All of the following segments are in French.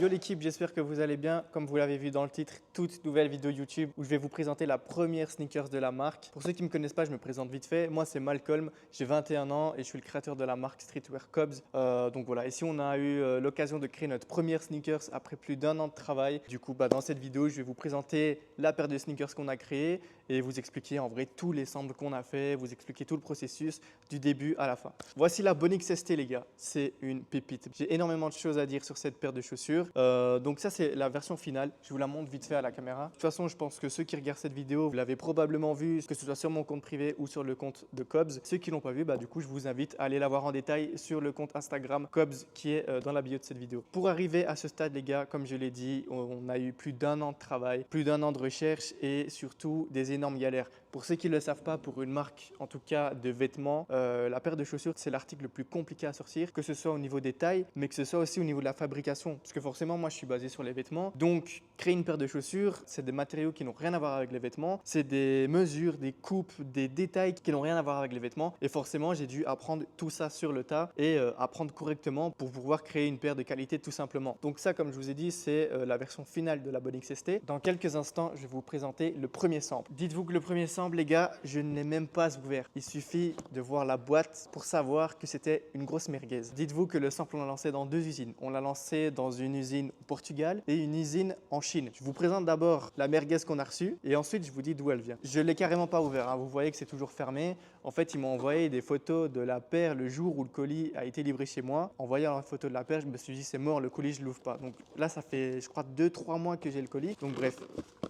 Yo l'équipe, j'espère que vous allez bien. Comme vous l'avez vu dans le titre, toute nouvelle vidéo YouTube où je vais vous présenter la première sneakers de la marque. Pour ceux qui ne me connaissent pas, je me présente vite fait. Moi, c'est Malcolm, j'ai 21 ans et je suis le créateur de la marque Streetwear Cubs. Donc voilà, ici on a eu l'occasion de créer notre première sneakers après plus d'un an de travail. Du coup, dans cette vidéo, je vais vous présenter la paire de sneakers qu'on a créée et vous expliquer en vrai tous les samples qu'on a fait, vous expliquer tout le processus du début à la fin. Voici la Bonix ST les gars, c'est une pépite. J'ai énormément de choses à dire sur cette paire de chaussures. Donc ça c'est la version finale, je vous la montre vite fait à la caméra. De toute façon je pense que ceux qui regardent cette vidéo, vous l'avez probablement vu, que ce soit sur mon compte privé ou sur le compte de Cubs. Ceux qui ne l'ont pas vu, du coup je vous invite à aller la voir en détail sur le compte Instagram Cubs qui est dans la bio de cette vidéo. Pour arriver à ce stade les gars, comme je l'ai dit, on a eu plus d'un an de travail, plus d'un an de recherche et surtout des énormes galères. Pour ceux qui ne le savent pas, pour une marque en tout cas de vêtements, la paire de chaussures c'est l'article le plus compliqué à sortir, que ce soit au niveau des tailles mais que ce soit aussi au niveau de la fabrication, parce que forcément moi je suis basé sur les vêtements, donc créer une paire de chaussures c'est des matériaux qui n'ont rien à voir avec les vêtements, c'est des mesures, des coupes, des détails qui n'ont rien à voir avec les vêtements et forcément j'ai dû apprendre tout ça sur le tas et apprendre correctement pour pouvoir créer une paire de qualité tout simplement. Donc ça, comme je vous ai dit, c'est la version finale de la Bonix ST. Dans quelques instants je vais vous présenter le premier sample. Dites-vous que le premier sample les gars, je ne l'ai même pas ouvert, il suffit de voir la boîte pour savoir que c'était une grosse merguez. Dites-vous que le sample on l'a lancé dans deux usines, on l'a lancé dans une usine au Portugal et une usine en Chine. Je vous présente d'abord la merguez qu'on a reçue et ensuite je vous dis d'où elle vient. Je ne l'ai carrément pas ouvert, hein. Vous voyez que c'est toujours fermé. En fait, ils m'ont envoyé des photos de la paire le jour où le colis a été livré chez moi. En voyant la photo de la paire, je me suis dit c'est mort, le colis je l'ouvre pas. Donc là, ça fait je crois 2-3 mois que j'ai le colis. Donc bref,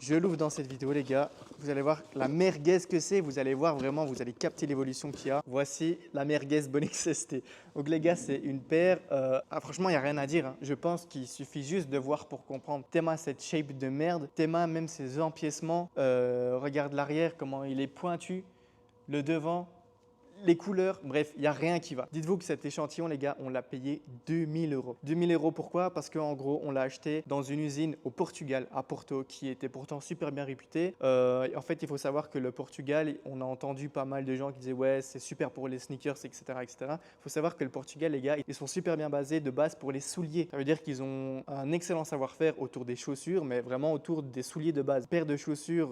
je l'ouvre dans cette vidéo les gars. Vous allez voir la merguez que c'est, vous allez voir vraiment, vous allez capter l'évolution qu'il y a. Voici la merguez Bonix ST. Donc les gars, c'est une paire, franchement, il n'y a rien à dire, hein. Je pense qu'il suffit juste de voir pour comprendre. Théma cette shape de merde, Théma même ses empiècements, regarde l'arrière, comment il est pointu, le devant, les couleurs, bref, il n'y a rien qui va. Dites-vous que cet échantillon, les gars, on l'a payé 2000 €. 2000 € pourquoi? Parce qu'en gros, on l'a acheté dans une usine au Portugal, à Porto, qui était pourtant super bien réputée. En fait, il faut savoir que le Portugal, on a entendu pas mal de gens qui disaient ouais, c'est super pour les sneakers, etc., etc. Il faut savoir que le Portugal, les gars, ils sont super bien basés de base pour les souliers. Ça veut dire qu'ils ont un excellent savoir-faire autour des chaussures, mais vraiment autour des souliers de base. Paires de chaussures,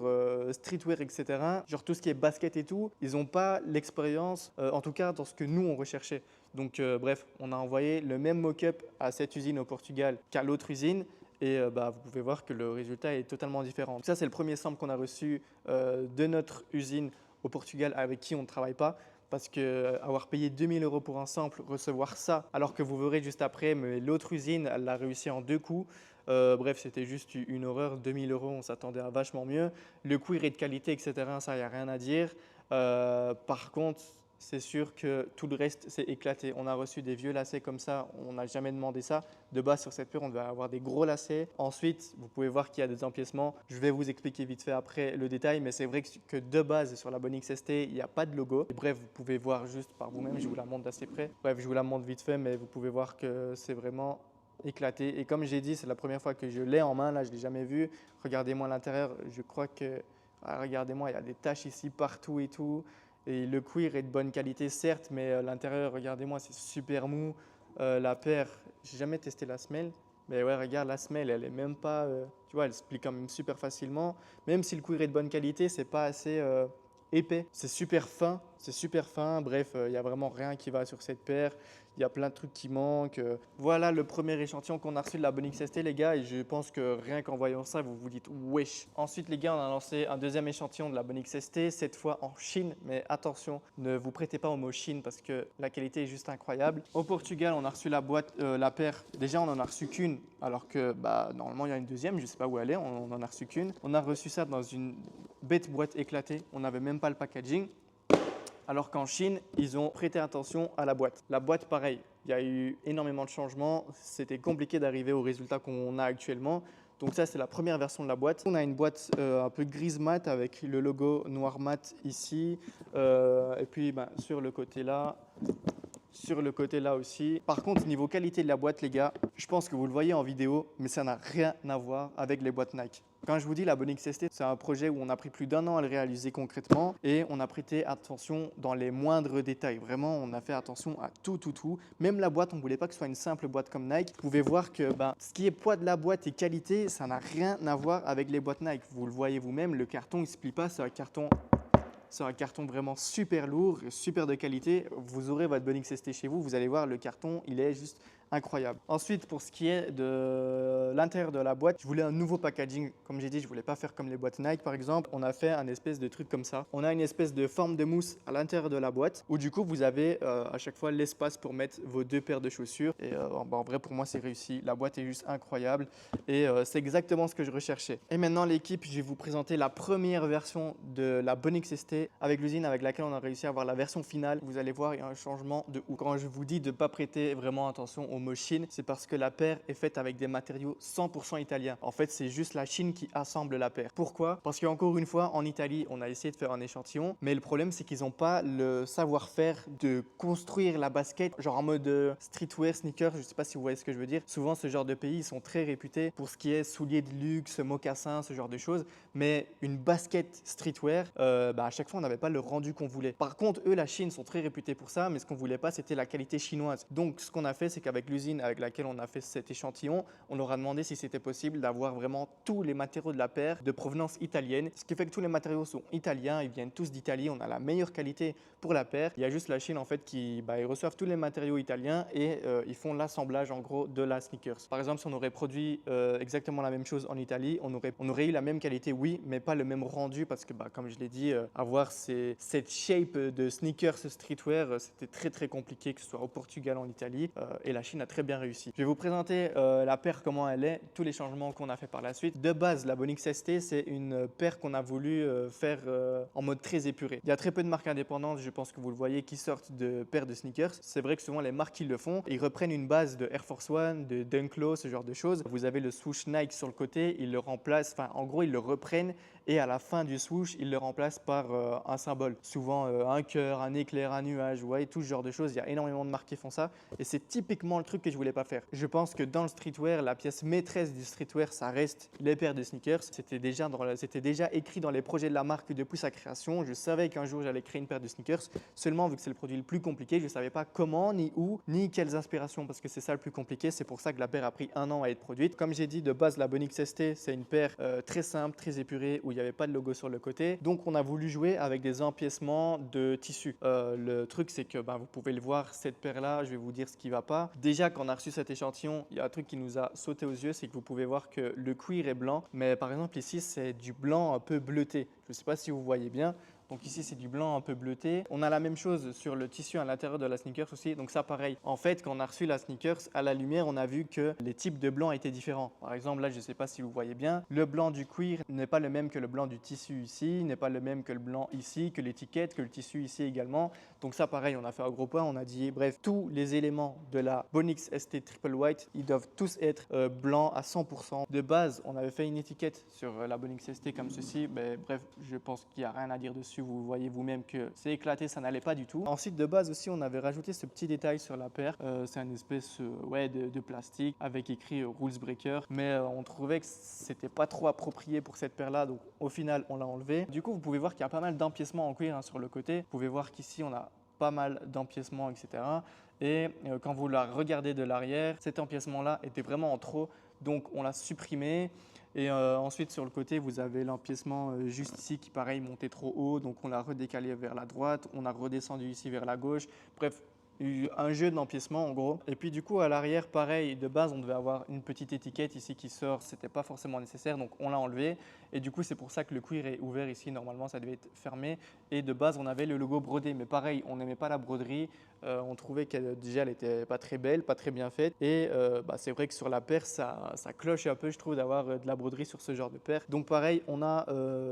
streetwear, etc. Genre tout ce qui est basket et tout, ils n'ont pas l'expérience en tout cas dans ce que nous on recherchait. Donc bref, on a envoyé le même mock-up à cette usine au Portugal qu'à l'autre usine et vous pouvez voir que le résultat est totalement différent. Donc ça c'est le premier sample qu'on a reçu de notre usine au Portugal avec qui on ne travaille pas. Parce que avoir payé 2000 € pour un sample, recevoir ça, alors que vous verrez juste après, mais l'autre usine, elle l'a réussi en 2 coups. Bref, c'était juste une horreur. 2000 €, on s'attendait à vachement mieux. Le cuir est de qualité, etc. Ça, il n'y a rien à dire. Par contre, c'est sûr que tout le reste s'est éclaté. On a reçu des vieux lacets comme ça, on n'a jamais demandé ça. De base, sur cette paire, on devait avoir des gros lacets. Ensuite, vous pouvez voir qu'il y a des empiècements. Je vais vous expliquer vite fait après le détail, mais c'est vrai que de base, sur la Bonix ST, il n'y a pas de logo. Et bref, vous pouvez voir juste par vous-même, je vous la montre d'assez près. Bref, je vous la montre vite fait, mais vous pouvez voir que c'est vraiment éclaté. Et comme j'ai dit, c'est la première fois que je l'ai en main, là, je ne l'ai jamais vu. Regardez-moi à l'intérieur, je crois que… regardez-moi, il y a des taches ici partout et tout. Et le cuir est de bonne qualité, certes, mais l'intérieur, regardez-moi, c'est super mou. La paire, j'ai jamais testé la semelle, mais ouais, regarde la semelle, elle est même pas, tu vois, elle se plie quand même super facilement. Même si le cuir est de bonne qualité, c'est pas assez épais. C'est super fin, c'est super fin. Bref, il n'y a vraiment rien qui va sur cette paire. Il y a plein de trucs qui manquent. Voilà le premier échantillon qu'on a reçu de la Bonix ST, les gars. Et je pense que rien qu'en voyant ça, vous vous dites wesh. Ensuite, les gars, on a lancé un deuxième échantillon de la Bonix ST, cette fois en Chine. Mais attention, ne vous prêtez pas au mot Chine parce que la qualité est juste incroyable. Au Portugal, on a reçu la boîte, la paire. Déjà, on n'en a reçu qu'une, alors que normalement, il y a une deuxième. Je ne sais pas où elle est. On n'en a reçu qu'une. On a reçu ça dans une bête boîte éclatée. On n'avait même pas le packaging. Alors qu'en Chine, ils ont prêté attention à la boîte. La boîte, pareil, il y a eu énormément de changements. C'était compliqué d'arriver au résultat qu'on a actuellement. Donc ça, c'est la première version de la boîte. On a une boîte un peu grise mat avec le logo noir mat ici. Et puis sur le côté là, sur le côté là aussi. Par contre, niveau qualité de la boîte, les gars, je pense que vous le voyez en vidéo, mais ça n'a rien à voir avec les boîtes Nike. Quand je vous dis la Bonix ST, c'est un projet où on a pris plus d'1 an à le réaliser concrètement et on a prêté attention dans les moindres détails. Vraiment, on a fait attention à tout. Même la boîte, on ne voulait pas que ce soit une simple boîte comme Nike. Vous pouvez voir que ce qui est poids de la boîte et qualité, ça n'a rien à voir avec les boîtes Nike. Vous le voyez vous-même, le carton, il ne se plie pas, c'est un carton vraiment super lourd, super de qualité. Vous aurez votre Bonix ST chez vous, vous allez voir, le carton, il est juste incroyable. Ensuite, pour ce qui est de l'intérieur de la boîte, je voulais un nouveau packaging. Comme j'ai dit, je voulais pas faire comme les boîtes Nike par exemple. On a fait un espèce de truc comme ça. On a une espèce de forme de mousse à l'intérieur de la boîte où du coup vous avez à chaque fois l'espace pour mettre vos 2 paires de chaussures. Et en vrai, pour moi, c'est réussi. La boîte est juste incroyable et c'est exactement ce que je recherchais. Et maintenant, l'équipe, je vais vous présenter la première version de la Bonix ST avec l'usine avec laquelle on a réussi à avoir la version finale. Vous allez voir, il y a un changement de ouf. Quand je vous dis de ne pas prêter vraiment attention au mot Chine, c'est parce que la paire est faite avec des matériaux 100% italiens. En fait, c'est juste la Chine qui assemble la paire. Pourquoi? Parce qu'encore une fois, en Italie, on a essayé de faire un échantillon, mais le problème, c'est qu'ils n'ont pas le savoir-faire de construire la basket, genre en mode streetwear, sneaker, je ne sais pas si vous voyez ce que je veux dire. Souvent, ce genre de pays, ils sont très réputés pour ce qui est souliers de luxe, mocassins, ce genre de choses, mais une basket streetwear, à chaque fois, on n'avait pas le rendu qu'on voulait. Par contre, eux, la Chine, sont très réputés pour ça, mais ce qu'on voulait pas, c'était la qualité chinoise. Donc, ce qu'on a fait, c'est qu'avec l'usine avec laquelle on a fait cet échantillon, on leur a demandé si c'était possible d'avoir vraiment tous les matériaux de la paire de provenance italienne. Ce qui fait que tous les matériaux sont italiens, ils viennent tous d'Italie, on a la meilleure qualité pour la paire. Il y a juste la Chine en fait qui ils reçoivent tous les matériaux italiens et ils font l'assemblage en gros de la sneakers. Par exemple, si on aurait produit exactement la même chose en Italie, on aurait eu la même qualité, oui, mais pas le même rendu parce que comme je l'ai dit, avoir cette shape de sneakers streetwear, c'était très compliqué, que ce soit au Portugal, en Italie, et la Chine a très bien réussi. Je vais vous présenter la paire, comment elle est, tous les changements qu'on a fait par la suite. De base, la Bonix ST, c'est une paire qu'on a voulu faire en mode très épuré. Il y a très peu de marques indépendantes, je pense que vous le voyez, qui sortent de paires de sneakers. C'est vrai que souvent les marques qui le font, ils reprennent une base de Air Force One, de Dunk Low, ce genre de choses. Vous avez le swoosh Nike sur le côté, ils le remplacent, en gros, ils le reprennent et à la fin du swoosh, ils le remplacent par un symbole. Souvent un cœur, un éclair, un nuage, vous voyez, tout ce genre de choses. Il y a énormément de marques qui font ça et c'est typiquement le truc que je voulais pas faire. Je pense que dans le streetwear, la pièce maîtresse du streetwear, ça reste les paires de sneakers. C'était déjà écrit dans les projets de la marque depuis sa création. Je savais qu'un jour, j'allais créer une paire de sneakers. Seulement, vu que c'est le produit le plus compliqué, je ne savais pas comment, ni où, ni quelles inspirations, parce que c'est ça le plus compliqué. C'est pour ça que la paire a pris 1 an à être produite. Comme j'ai dit, de base, la Bonix ST, c'est une paire très simple, très épurée, où il n'y avait pas de logo sur le côté. Donc, on a voulu jouer avec des empiècements de tissu. Le truc, c'est que vous pouvez le voir, cette paire-là, je vais vous dire ce qui ne va pas. Déjà, quand on a reçu cet échantillon, il y a un truc qui nous a sauté aux yeux, c'est que vous pouvez voir que le cuir est blanc, mais par exemple ici, c'est du blanc un peu bleuté. Je ne sais pas si vous voyez bien. Donc ici, c'est du blanc un peu bleuté. On a la même chose sur le tissu à l'intérieur de la sneakers aussi. Donc ça, pareil. En fait, quand on a reçu la sneakers, à la lumière, on a vu que les types de blanc étaient différents. Par exemple, là, je ne sais pas si vous voyez bien, le blanc du cuir n'est pas le même que le blanc du tissu ici, n'est pas le même que le blanc ici, que l'étiquette, que le tissu ici également. Donc ça, pareil, on a fait un gros point. On a dit, bref, tous les éléments de la Bonix ST Triple White, ils doivent tous être blancs à 100%. De base, on avait fait une étiquette sur la Bonix ST comme ceci. Mais, bref, je pense qu'il n'y a rien à dire dessus. Vous voyez vous-même que c'est éclaté, ça n'allait pas du tout. Ensuite, de base aussi, on avait rajouté ce petit détail sur la paire. C'est une espèce de plastique avec écrit Rules Breaker, mais on trouvait que c'était pas trop approprié pour cette paire-là, donc au final, on l'a enlevé. Du coup, vous pouvez voir qu'il y a pas mal d'empiècements en cuir sur le côté. Vous pouvez voir qu'ici, on a pas mal d'empiècements, etc. Et quand vous la regardez de l'arrière, cet empiècement-là était vraiment en trop, donc on l'a supprimé. Et ensuite, sur le côté, vous avez l'empiècement juste ici qui, pareil, montait trop haut. Donc, on l'a redécalé vers la droite. On a redescendu ici vers la gauche. Bref, un jeu d'empiècement en gros. Et puis du coup à l'arrière pareil, de base on devait avoir une petite étiquette ici qui sort, c'était pas forcément nécessaire donc on l'a enlevé et du coup c'est pour ça que le cuir est ouvert ici, normalement ça devait être fermé et de base on avait le logo brodé mais pareil on n'aimait pas la broderie, on trouvait qu'elle déjà elle était pas très belle, pas très bien faite et c'est vrai que sur la paire ça cloche un peu je trouve d'avoir de la broderie sur ce genre de paire. Donc pareil on a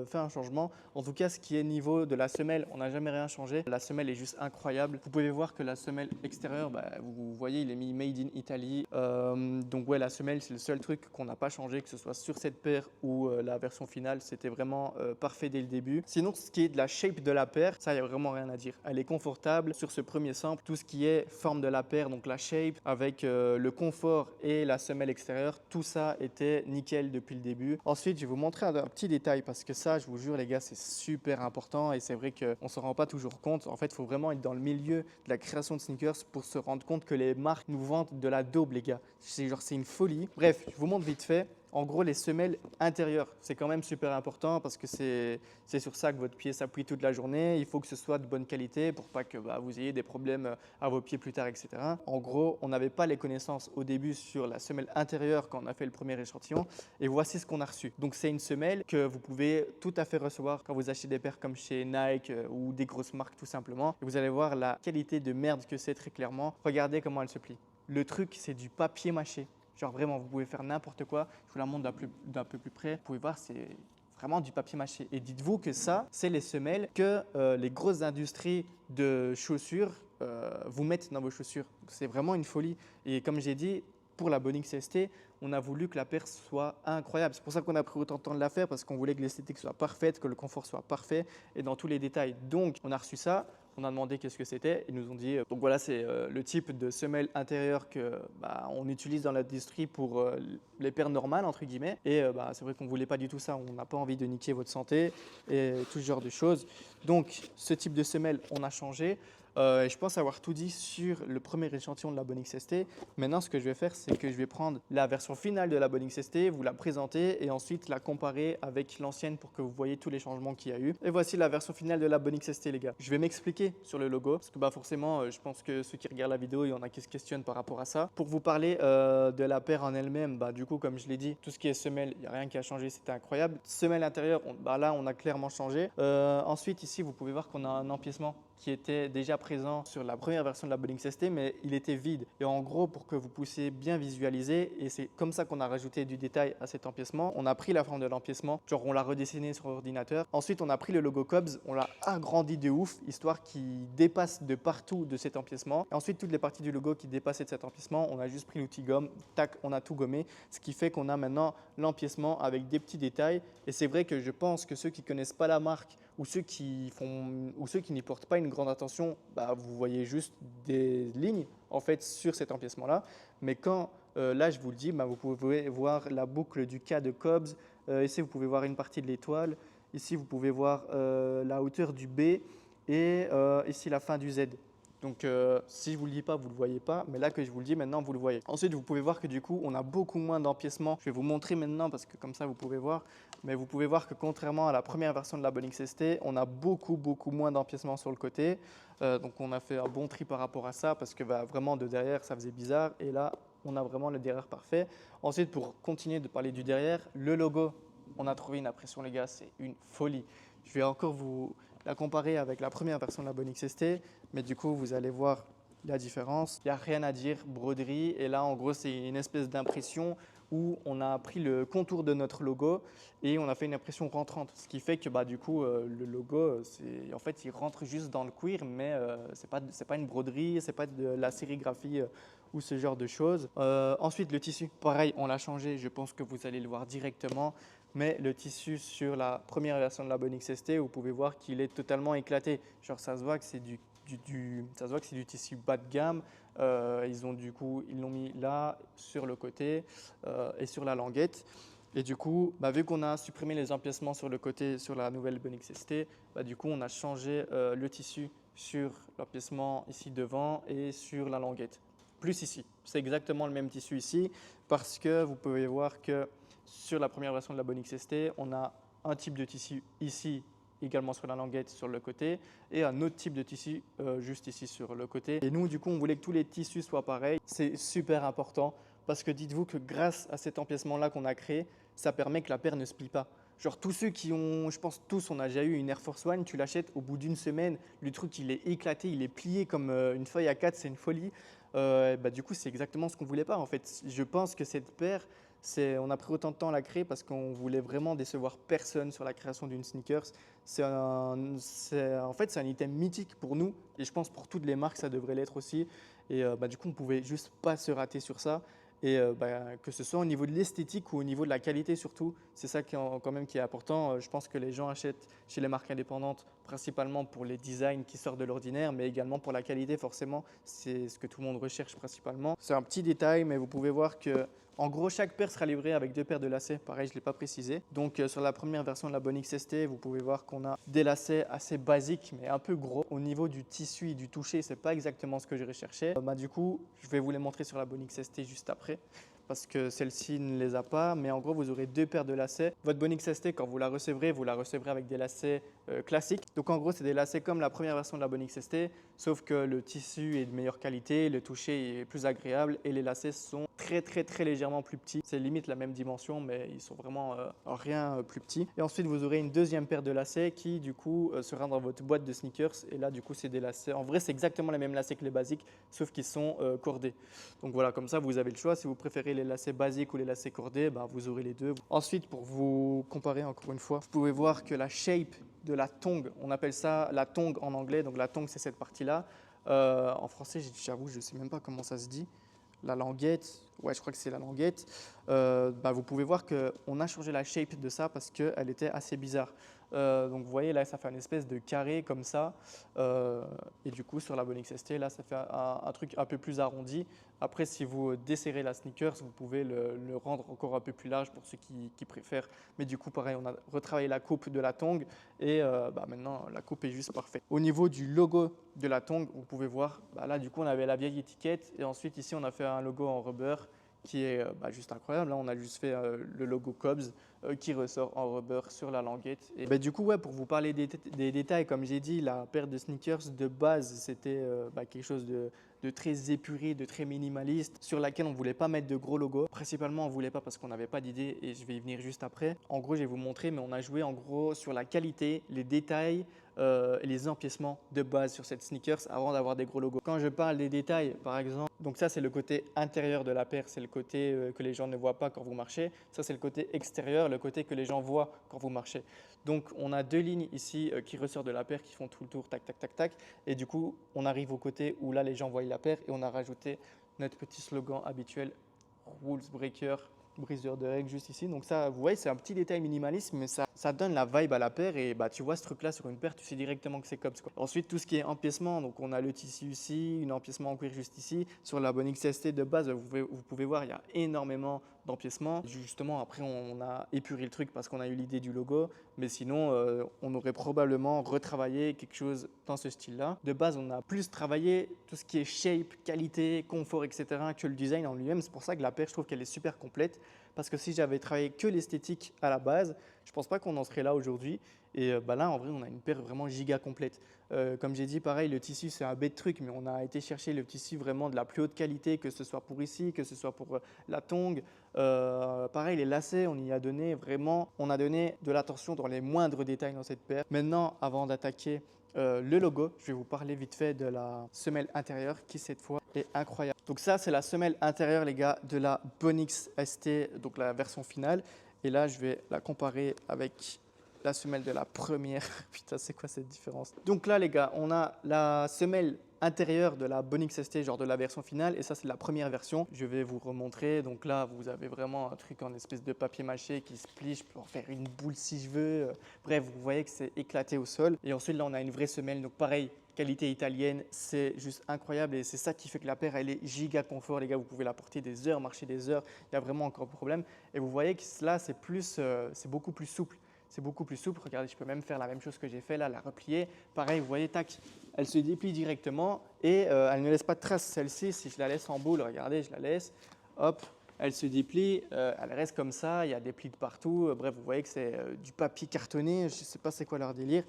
fait un changement, en tout cas ce qui est niveau de la semelle on n'a jamais rien changé, la semelle est juste incroyable, vous pouvez voir que la semelle extérieure, vous voyez, il est mis Made in Italy. Donc ouais, la semelle, c'est le seul truc qu'on n'a pas changé, que ce soit sur cette paire ou la version finale. C'était vraiment parfait dès le début. Sinon, ce qui est de la shape de la paire, ça, il n'y a vraiment rien à dire. Elle est confortable. Sur ce premier sample, exemple, tout ce qui est forme de la paire, donc la shape, avec le confort et la semelle extérieure, tout ça était nickel depuis le début. Ensuite, je vais vous montrer un petit détail parce que ça, je vous jure les gars, c'est super important et c'est vrai qu'on ne s'en rend pas toujours compte. En fait, il faut vraiment être dans le milieu de la création de sneakers pour se rendre compte que les marques nous vendent de la daube, les gars. C'est une folie. Bref, je vous montre vite fait. En gros, les semelles intérieures, c'est quand même super important parce que c'est sur ça que votre pied s'appuie toute la journée. Il faut que ce soit de bonne qualité pour pas que vous ayez des problèmes à vos pieds plus tard, etc. En gros, on n'avait pas les connaissances au début sur la semelle intérieure quand on a fait le premier échantillon. Et voici ce qu'on a reçu. Donc, c'est une semelle que vous pouvez tout à fait recevoir quand vous achetez des paires comme chez Nike ou des grosses marques tout simplement. Et vous allez voir la qualité de merde que c'est très clairement. Regardez comment elle se plie. Le truc, c'est du papier mâché. Genre vraiment, vous pouvez faire n'importe quoi. Je vous la montre d'un peu plus près. Vous pouvez voir, c'est vraiment du papier mâché. Et dites-vous que ça, c'est les semelles que les grosses industries de chaussures vous mettent dans vos chaussures. C'est vraiment une folie. Et comme j'ai dit, pour la Bonix ST, on a voulu que la paire soit incroyable. C'est pour ça qu'on a pris autant de temps de la faire parce qu'on voulait que l'esthétique soit parfaite, que le confort soit parfait et dans tous les détails. Donc, on a reçu ça. On a demandé qu'est-ce que c'était. Ils nous ont dit, donc voilà, c'est le type de semelle intérieure que on utilise dans l'industrie pour les paires normales, entre guillemets. Et c'est vrai qu'on ne voulait pas du tout ça. On n'a pas envie de niquer votre santé et tout ce genre de choses. Donc, ce type de semelle, on a changé. Et je pense avoir tout dit sur le premier échantillon de la Bonix ST. Maintenant, ce que je vais faire, c'est que je vais prendre la version finale de la Bonix ST, vous la présenter et ensuite la comparer avec l'ancienne pour que vous voyez tous les changements qu'il y a eu. Et voici la version finale de la Bonix ST, les gars. Je vais m'expliquer sur le logo parce que forcément, je pense que ceux qui regardent la vidéo, il y en a qui se questionnent par rapport à ça. Pour vous parler de la paire en elle-même, du coup, comme je l'ai dit, tout ce qui est semelle, il n'y a rien qui a changé, c'était incroyable. Semelle intérieure, là, on a clairement changé. Ensuite, ici, vous pouvez voir qu'on a un empiècement qui était déjà présent sur la première version de la Bonix ST, mais il était vide. Et en gros, pour que vous puissiez bien visualiser, et c'est comme ça qu'on a rajouté du détail à cet empiècement, on a pris la forme de l'empiècement, genre on l'a redessiné sur ordinateur. Ensuite, on a pris le logo Cobs, on l'a agrandi de ouf, histoire qu'il dépasse de partout de cet empiècement. Et ensuite, toutes les parties du logo qui dépassaient de cet empiècement, on a juste pris l'outil gomme, tac, on a tout gommé, ce qui fait qu'on a maintenant l'empiècement avec des petits détails. Et c'est vrai que je pense que ceux qui connaissent pas la marque ou ceux qui n'y portent pas une grande attention, vous voyez juste des lignes en fait sur cet empiècement-là. Mais quand là, je vous le dis, vous pouvez voir la boucle du K de Cobbs. Ici, vous pouvez voir une partie de l'étoile. Ici, vous pouvez voir la hauteur du B et ici la fin du Z. Donc, si je ne vous le dis pas, vous ne le voyez pas. Mais là que je vous le dis, maintenant, vous le voyez. Ensuite, vous pouvez voir que du coup, on a beaucoup moins d'empiècement. Je vais vous montrer maintenant parce que comme ça, vous pouvez voir. Mais vous pouvez voir que contrairement à la première version de la Bonix ST, on a beaucoup moins d'empiècement sur le côté. Donc, on a fait un bon tri par rapport à ça parce que vraiment, de derrière, ça faisait bizarre. Et là, on a vraiment le derrière parfait. Ensuite, pour continuer de parler du derrière, le logo, on a trouvé une impression, les gars, c'est une folie. Je vais encore vous la comparer avec la première version de la Bonix ST, mais du coup, vous allez voir la différence. Il n'y a rien à dire, broderie. Et là, en gros, c'est une espèce d'impression où on a pris le contour de notre logo et on a fait une impression rentrante. Ce qui fait que du coup, le logo, en fait, il rentre juste dans le cuir, mais ce n'est pas une broderie, ce n'est pas de la sérigraphie ou ce genre de choses. Ensuite, le tissu, pareil, on l'a changé. Je pense que vous allez le voir directement. Mais le tissu sur la première version de la Bonix ST, vous pouvez voir qu'il est totalement éclaté. Genre, ça se voit que c'est du tissu bas de gamme. Ils l'ont mis là, sur le côté et sur la languette. Et du coup, vu qu'on a supprimé les empiècements sur le côté sur la nouvelle Bonix ST, du coup, on a changé le tissu sur l'empiècement ici devant et sur la languette. Plus ici. C'est exactement le même tissu ici parce que vous pouvez voir que sur la première version de la Bonix ST, on a un type de tissu ici, également sur la languette sur le côté, et un autre type de tissu juste ici sur le côté. Et nous, du coup, on voulait que tous les tissus soient pareils. C'est super important parce que dites-vous que grâce à cet empiècement-là qu'on a créé, ça permet que la paire ne se plie pas. Genre tous ceux qui ont, je pense tous, on a déjà eu une Air Force One, tu l'achètes au bout d'une semaine, le truc il est éclaté, il est plié comme une feuille A4, c'est une folie. Du coup, c'est exactement ce qu'on voulait pas en fait. Je pense que cette paire, on a pris autant de temps à la créer parce qu'on voulait vraiment décevoir personne sur la création d'une sneakers. En fait, c'est un item mythique pour nous et je pense pour toutes les marques, ça devrait l'être aussi. Et du coup, on ne pouvait juste pas se rater sur ça. Et que ce soit au niveau de l'esthétique ou au niveau de la qualité surtout, c'est ça quand même qui est important. Je pense que les gens achètent chez les marques indépendantes principalement pour les designs qui sortent de l'ordinaire, mais également pour la qualité forcément. C'est ce que tout le monde recherche principalement. C'est un petit détail, mais vous pouvez voir que en gros, chaque paire sera livrée avec 2 paires de lacets. Pareil, je ne l'ai pas précisé. Donc, sur la première version de la Bonix ST, vous pouvez voir qu'on a des lacets assez basiques, mais un peu gros. Au niveau du tissu et du toucher, ce n'est pas exactement ce que je recherchais. Du coup, je vais vous les montrer sur la Bonix ST juste après, parce que celle-ci ne les a pas. Mais en gros, vous aurez 2 paires de lacets. Votre Bonix ST, quand vous la recevrez avec des lacets classiques. Donc, en gros, c'est des lacets comme la première version de la Bonix ST, sauf que le tissu est de meilleure qualité, le toucher est plus agréable et les lacets sont très légèrement plus petits. C'est limite la même dimension, mais ils sont vraiment rien plus petits. Et ensuite, vous aurez une deuxième paire de lacets qui, du coup, sera dans votre boîte de sneakers. Et là, du coup, c'est des lacets. En vrai, c'est exactement les mêmes lacets que les basiques, sauf qu'ils sont cordés. Donc voilà, comme ça, vous avez le choix. Si vous préférez les lacets basiques ou les lacets cordés, vous aurez les deux. Ensuite, pour vous comparer encore une fois, vous pouvez voir que la shape de la tongue, on appelle ça la tongue en anglais. Donc la tongue, c'est cette partie-là. En français, j'avoue, je ne sais même pas comment ça se dit. La languette, ouais, je crois que c'est la languette. Vous pouvez voir qu'on a changé la shape de ça parce qu'elle était assez bizarre. Donc vous voyez là, ça fait une espèce de carré comme ça. Et du coup, sur la Bonix ST, là, ça fait un truc un peu plus arrondi. Après, si vous desserrez la sneakers, vous pouvez le rendre encore un peu plus large pour ceux qui préfèrent. Mais du coup, pareil, on a retravaillé la coupe de la tongue et maintenant, la coupe est juste parfaite. Au niveau du logo de la tongue, vous pouvez voir, là, du coup, on avait la vieille étiquette et ensuite, ici, on a fait un logo en rubber qui est juste incroyable. Là, on a juste fait le logo Cubs qui ressort en rubber sur la languette. Et du coup, ouais, pour vous parler des détails, comme j'ai dit, la paire de sneakers de base, c'était quelque chose de très épuré, de très minimaliste, sur laquelle on ne voulait pas mettre de gros logos. Principalement, on ne voulait pas parce qu'on n'avait pas d'idée et je vais y venir juste après. En gros, je vais vous montrer, mais on a joué en gros sur la qualité, les détails, et les empiècements de base sur cette sneakers avant d'avoir des gros logos. Quand je parle des détails, par exemple, donc ça c'est le côté intérieur de la paire, c'est le côté que les gens ne voient pas quand vous marchez. Ça c'est le côté extérieur, le côté que les gens voient quand vous marchez. Donc on a 2 lignes ici qui ressortent de la paire, qui font tout le tour, tac, tac, tac, tac. Et du coup, on arrive au côté où là les gens voient la paire et on a rajouté notre petit slogan habituel, Rules Breaker, briseur de règles juste ici. Donc ça, vous voyez, c'est un petit détail minimaliste, mais ça donne la vibe à la paire et tu vois ce truc-là sur une paire, tu sais directement que c'est Cubs, quoi. Ensuite, tout ce qui est empiècement, donc on a le tissu ici, un empiècement en cuir juste ici. Sur la Bonix ST de base, vous pouvez voir, il y a énormément d'empiècement. Justement, après, on a épuré le truc parce qu'on a eu l'idée du logo, mais sinon, on aurait probablement retravaillé quelque chose dans ce style-là. De base, on a plus travaillé tout ce qui est shape, qualité, confort, etc. que le design en lui-même. C'est pour ça que la paire, je trouve qu'elle est super complète. Parce que si j'avais travaillé que l'esthétique à la base, je ne pense pas qu'on en serait là aujourd'hui. Et là, en vrai, on a une paire vraiment giga complète. Comme j'ai dit, pareil, le tissu, c'est un bête truc, mais on a été chercher le tissu vraiment de la plus haute qualité, que ce soit pour ici, que ce soit pour la tongue. Pareil, les lacets, on y a donné vraiment, on a donné de l'attention dans les moindres détails dans cette paire. Maintenant, avant d'attaquer le logo, je vais vous parler vite fait de la semelle intérieure qui, cette fois, est incroyable. Donc ça, c'est la semelle intérieure, les gars, de la Bonix ST, donc la version finale. Et là, je vais la comparer avec la semelle de la première. Putain, c'est quoi cette différence? Donc là, les gars, on a la semelle intérieure de la Bonix ST, genre de la version finale. Et ça, c'est la première version. Je vais vous remontrer. Donc là, vous avez vraiment un truc en espèce de papier mâché qui se plie. Je peux en faire une boule si je veux. Bref, vous voyez que c'est éclaté au sol. Et ensuite, là, on a une vraie semelle. Donc pareil, qualité italienne, c'est juste incroyable et c'est ça qui fait que la paire, elle est giga confort. Les gars, vous pouvez la porter des heures, marcher des heures. Il n'y a vraiment aucun problème. Et vous voyez que là, c'est beaucoup plus souple. C'est beaucoup plus souple. Regardez, je peux même faire la même chose que j'ai fait là, la replier. Pareil, vous voyez, tac, elle se déplie directement et elle ne laisse pas de traces. Celle-ci, si je la laisse en boule, regardez, je la laisse, hop, elle se déplie, elle reste comme ça, il y a des plis de partout. Bref, vous voyez que c'est du papier cartonné, je ne sais pas c'est quoi leur délire.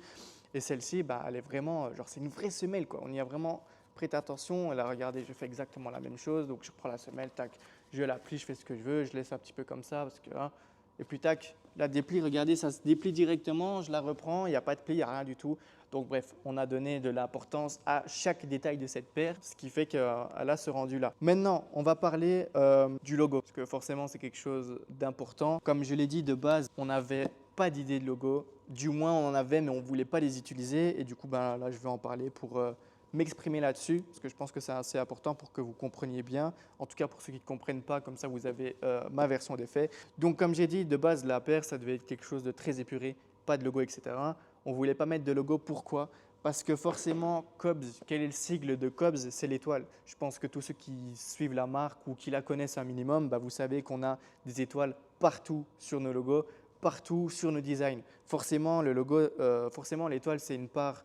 Et celle-ci, elle est vraiment, genre c'est une vraie semelle, quoi. On y a vraiment prêté attention. Et là, regardez, je fais exactement la même chose. Donc, je prends la semelle, tac, je la plie, je fais ce que je veux, je laisse un petit peu comme ça parce que, et puis tac, la déplie, regardez, ça se déplie directement, je la reprends, il n'y a pas de pli, il n'y a rien du tout. Donc bref, on a donné de l'importance à chaque détail de cette paire, ce qui fait qu'elle a ce rendu-là. Maintenant, on va parler du logo, parce que forcément, c'est quelque chose d'important. Comme je l'ai dit, de base, on n'avait pas d'idée de logo. Du moins, on en avait, mais on ne voulait pas les utiliser. Et du coup, là, je vais en parler pour m'exprimer là-dessus parce que je pense que c'est assez important pour que vous compreniez bien. En tout cas, pour ceux qui ne comprennent pas, comme ça, vous avez ma version des faits. Donc, comme j'ai dit, de base, la paire, ça devait être quelque chose de très épuré, pas de logo, etc. On ne voulait pas mettre de logo. Pourquoi? Parce que forcément, Cobs, quel est le sigle de Cobs? C'est l'étoile. Je pense que tous ceux qui suivent la marque ou qui la connaissent un minimum, bah, vous savez qu'on a des étoiles partout sur nos logos, partout sur nos designs. Forcément, le logo, forcément l'étoile, c'est une part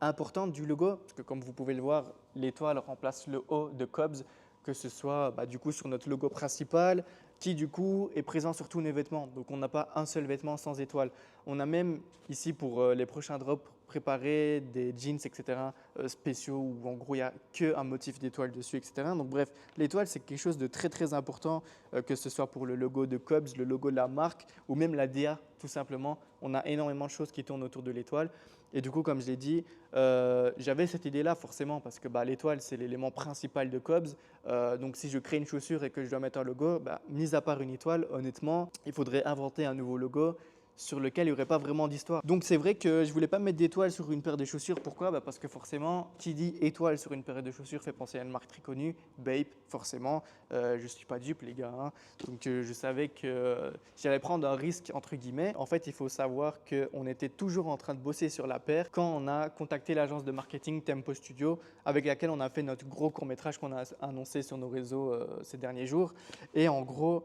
importante du logo, parce que comme vous pouvez le voir, l'étoile remplace le O de Cobs, que ce soit du coup sur notre logo principal, qui du coup est présent sur tous nos vêtements. Donc on n'a pas un seul vêtement sans étoile. On a même ici pour les prochains drops préparé des jeans, etc. Spéciaux où en gros il n'y a qu'un motif d'étoile dessus, etc. Donc bref, l'étoile c'est quelque chose de très très important, que ce soit pour le logo de Cobs, le logo de la marque ou même la DA tout simplement. On a énormément de choses qui tournent autour de l'étoile. Et du coup, comme je l'ai dit, j'avais cette idée-là forcément parce que l'étoile, c'est l'élément principal de Cobs. Donc, si je crée une chaussure et que je dois mettre un logo, mis à part une étoile, honnêtement, il faudrait inventer un nouveau logo sur lequel il n'y aurait pas vraiment d'histoire. Donc c'est vrai que je voulais pas mettre d'étoile sur une paire de chaussures. Pourquoi? Parce que forcément, qui dit étoile sur une paire de chaussures fait penser à une marque très connue, Bape, forcément. Je ne suis pas dupe les gars, hein. Donc je savais que j'allais prendre un risque entre guillemets. En fait, il faut savoir qu'on était toujours en train de bosser sur la paire quand on a contacté l'agence de marketing Tempo Studio avec laquelle on a fait notre gros court-métrage qu'on a annoncé sur nos réseaux ces derniers jours. Et en gros,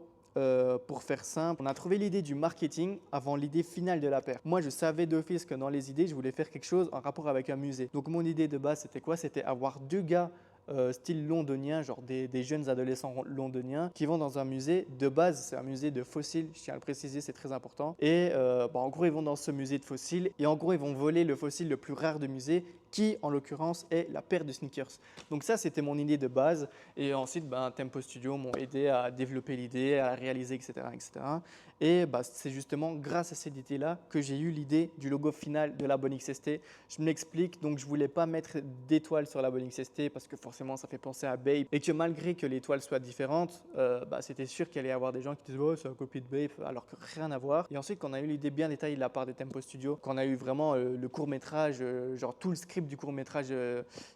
pour faire simple, on a trouvé l'idée du marketing avant l'idée finale de la paire. Moi, je savais d'office que dans les idées, je voulais faire quelque chose en rapport avec un musée. Donc, mon idée de base, c'était quoi? C'était avoir deux gars style londonien, genre des jeunes adolescents londoniens qui vont dans un musée. De base, c'est un musée de fossiles, je tiens à le préciser, c'est très important. Et en gros, ils vont dans ce musée de fossiles et en gros, ils vont voler le fossile le plus rare du musée qui, en l'occurrence, est la paire de sneakers. Donc ça, c'était mon idée de base. Et ensuite, Tempo Studio m'ont aidé à développer l'idée, à la réaliser, etc. etc. Et c'est justement grâce à cette idée-là que j'ai eu l'idée du logo final de la Bonne XST. Je m'explique, donc je ne voulais pas mettre d'étoile sur la Bonne XST parce que forcément ça fait penser à Bape et que malgré que l'étoile soit différente, c'était sûr qu'il allait y avoir des gens qui disaient « oh c'est une copie de Bape » alors que rien à voir. Et ensuite, quand on a eu l'idée bien détaillée de la part de Tempo Studio, quand on a eu vraiment le court-métrage, genre tout le script du court-métrage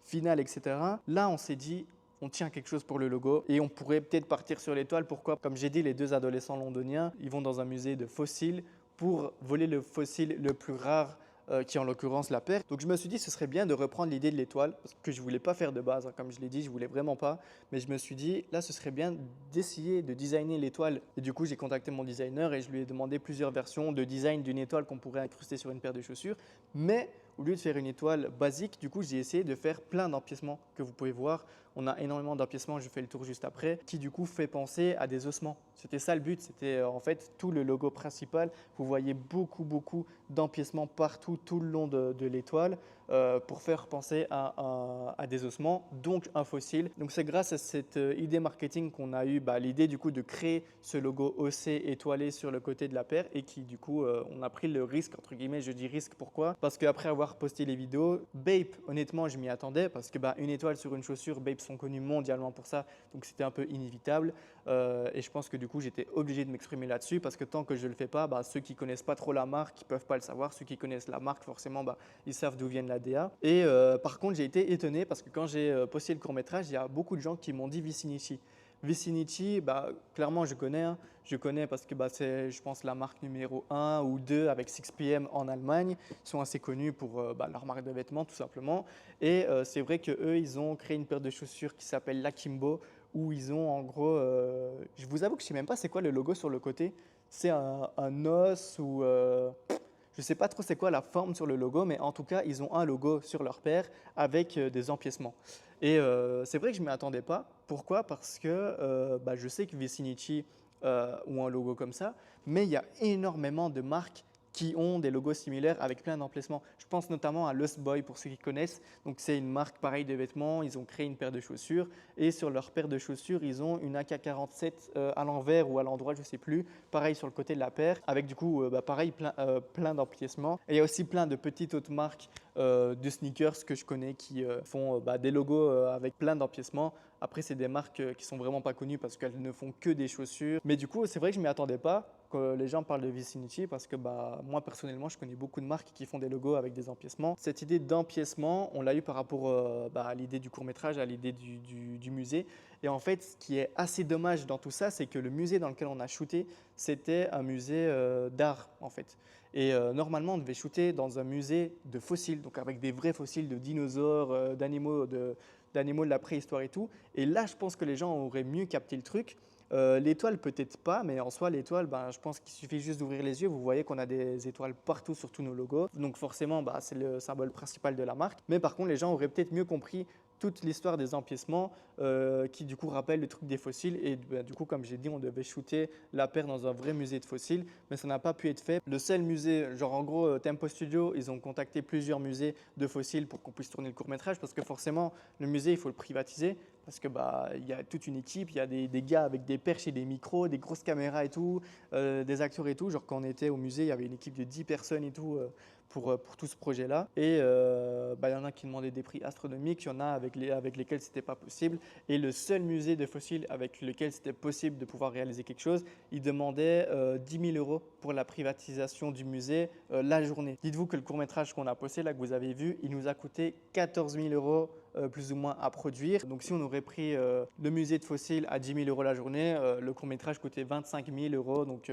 final, etc., là on s'est dit on tient quelque chose pour le logo et on pourrait peut-être partir sur l'étoile. Pourquoi? Comme j'ai dit, les deux adolescents londoniens, ils vont dans un musée de fossiles pour voler le fossile le plus rare qui est en l'occurrence la paire. Donc je me suis dit ce serait bien de reprendre l'idée de l'étoile, parce que je ne voulais pas faire de base, hein, comme je l'ai dit, je ne voulais vraiment pas, mais je me suis dit là ce serait bien d'essayer de designer l'étoile. Et du coup j'ai contacté mon designer et je lui ai demandé plusieurs versions de design d'une étoile qu'on pourrait incruster sur une paire de chaussures, mais au lieu de faire une étoile basique, du coup j'ai essayé de faire plein d'empiècements que vous pouvez voir. On a énormément d'empiècements, je fais le tour juste après, qui du coup fait penser à des ossements. C'était ça le but, c'était en fait tout le logo principal. Vous voyez beaucoup d'empiècements partout, tout le long de l'étoile pour faire penser à des ossements, donc un fossile. Donc c'est grâce à cette idée marketing qu'on a eu l'idée du coup de créer ce logo OC étoilé sur le côté de la paire et qui du coup on a pris le risque, entre guillemets, je dis risque pourquoi? Parce qu'après avoir posté les vidéos, Bape, honnêtement je m'y attendais parce que une étoile sur une chaussure, Bape sont connus mondialement pour ça, donc c'était un peu inévitable et je pense que du coup j'étais obligé de m'exprimer là-dessus parce que tant que je ne le fais pas, ceux qui ne connaissent pas trop la marque, ils ne peuvent pas le savoir, ceux qui connaissent la marque forcément ils savent d'où viennent la DA. Et par contre j'ai été étonné parce que quand j'ai posté le court-métrage, il y a beaucoup de gens qui m'ont dit Vicinity. Vicinity, clairement je connais, hein. Je connais parce que c'est je pense la marque numéro 1 ou 2 avec 6PM en Allemagne. Ils sont assez connus pour leur marque de vêtements tout simplement. Et c'est vrai qu'eux, ils ont créé une paire de chaussures qui s'appelle l'Akimbo où ils ont en gros, je vous avoue que je ne sais même pas c'est quoi le logo sur le côté. C'est un os ou je ne sais pas trop c'est quoi la forme sur le logo, mais en tout cas, ils ont un logo sur leur paire avec des empiècements. Et c'est vrai que je ne m'y attendais pas. Pourquoi? Parce que je sais que Vicinity ont un logo comme ça, mais il y a énormément de marques qui ont des logos similaires avec plein d'emplacements. Je pense notamment à Lost Boy pour ceux qui connaissent. Donc c'est une marque pareille de vêtements, ils ont créé une paire de chaussures et sur leur paire de chaussures, ils ont une AK-47 à l'envers ou à l'endroit, je ne sais plus, pareil sur le côté de la paire avec du coup pareil plein d'emplacements. Et il y a aussi plein de petites autres marques de sneakers que je connais qui font des logos avec plein d'empiècements. Après, c'est des marques qui sont vraiment pas connues parce qu'elles ne font que des chaussures. Mais du coup, c'est vrai que je m'y attendais pas que les gens parlent de Vicinity parce que moi personnellement je connais beaucoup de marques qui font des logos avec des empiècements. Cette idée d'empiècement, on l'a eu par rapport à l'idée du court-métrage, à l'idée du musée. Et en fait, ce qui est assez dommage dans tout ça, c'est que le musée dans lequel on a shooté, c'était un musée d'art en fait. Et normalement, on devait shooter dans un musée de fossiles, donc avec des vrais fossiles de dinosaures, d'animaux de la préhistoire et tout. Et là, je pense que les gens auraient mieux capté le truc. L'étoile, peut-être pas, mais en soi, l'étoile, je pense qu'il suffit juste d'ouvrir les yeux. Vous voyez qu'on a des étoiles partout sur tous nos logos. Donc forcément, c'est le symbole principal de la marque. Mais par contre, les gens auraient peut-être mieux compris toute l'histoire des empiècements qui du coup rappelle le truc des fossiles. Et du coup, comme j'ai dit, on devait shooter la paire dans un vrai musée de fossiles, mais ça n'a pas pu être fait. Le seul musée, genre en gros Tempo Studio, ils ont contacté plusieurs musées de fossiles pour qu'on puisse tourner le court-métrage parce que forcément, le musée, il faut le privatiser. Parce que il y a toute une équipe, il y a des gars avec des perches et des micros, des grosses caméras et tout, des acteurs et tout. Genre quand on était au musée, il y avait une équipe de 10 personnes et tout pour tout ce projet-là. Et il y en a qui demandaient des prix astronomiques, il y en a avec lesquels c'était pas possible. Et le seul musée de fossiles avec lequel c'était possible de pouvoir réaliser quelque chose, il demandait 10 000 euros pour la privatisation du musée la journée. Dites-vous que le court-métrage qu'on a posté, là que vous avez vu, il nous a coûté 14 000 euros plus ou moins à produire. Donc si on aurait pris le musée de fossiles à 10 000 euros la journée, le court-métrage coûtait 25 000 euros, donc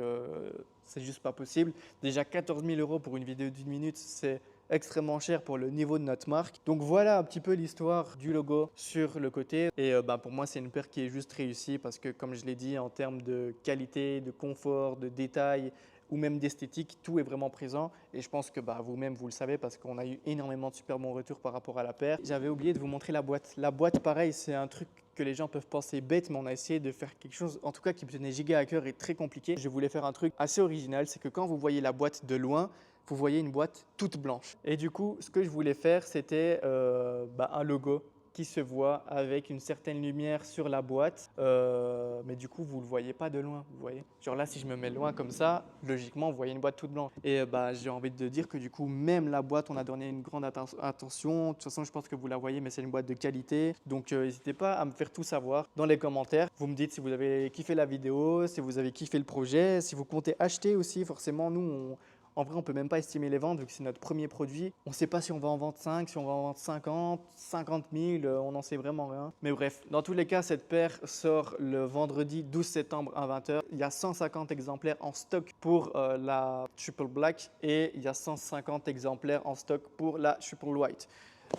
c'est juste pas possible. Déjà 14 000 euros pour une vidéo d'une minute, c'est extrêmement cher pour le niveau de notre marque. Donc voilà un petit peu l'histoire du logo sur le côté. Et pour moi, c'est une paire qui est juste réussie parce que comme je l'ai dit, en termes de qualité, de confort, de détail, ou même d'esthétique, tout est vraiment présent et je pense que vous-même vous le savez parce qu'on a eu énormément de super bons retours par rapport à la paire. J'avais oublié de vous montrer la boîte. La boîte pareil, c'est un truc que les gens peuvent penser bête, mais on a essayé de faire quelque chose en tout cas qui me tenait giga à cœur et très compliqué. Je voulais faire un truc assez original, c'est que quand vous voyez la boîte de loin, vous voyez une boîte toute blanche. Et du coup, ce que je voulais faire, c'était un logo qui se voit avec une certaine lumière sur la boîte, mais du coup vous ne le voyez pas de loin, vous voyez. Genre là, si je me mets loin comme ça, logiquement vous voyez une boîte toute blanche. Et j'ai envie de dire que du coup même la boîte, on a donné une grande attention. De toute façon, je pense que vous la voyez, mais c'est une boîte de qualité. Donc n'hésitez pas à me faire tout savoir dans les commentaires. Vous me dites si vous avez kiffé la vidéo, si vous avez kiffé le projet, si vous comptez acheter aussi. Forcément, nous, en vrai, on ne peut même pas estimer les ventes vu que c'est notre premier produit. On ne sait pas si on va en vendre 5, si on va en vendre 50, 50 000, on n'en sait vraiment rien. Mais bref, dans tous les cas, cette paire sort le vendredi 12 septembre à 20 h. Il y a 150 exemplaires en stock pour la Triple Black et il y a 150 exemplaires en stock pour la Triple White.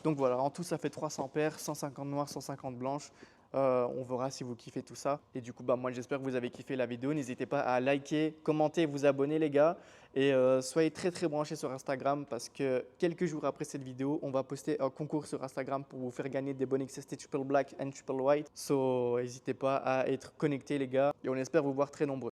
Donc voilà, en tout, ça fait 300 paires, 150 noires, 150 blanches. On verra si vous kiffez tout ça. Et du coup, moi j'espère que vous avez kiffé la vidéo. N'hésitez pas à liker, commenter, vous abonner les gars. Et soyez très très branchés sur Instagram parce que quelques jours après cette vidéo, on va poster un concours sur Instagram pour vous faire gagner des bonnets XST Triple Black and Triple White. So n'hésitez pas à être connectés les gars. Et on espère vous voir très nombreux.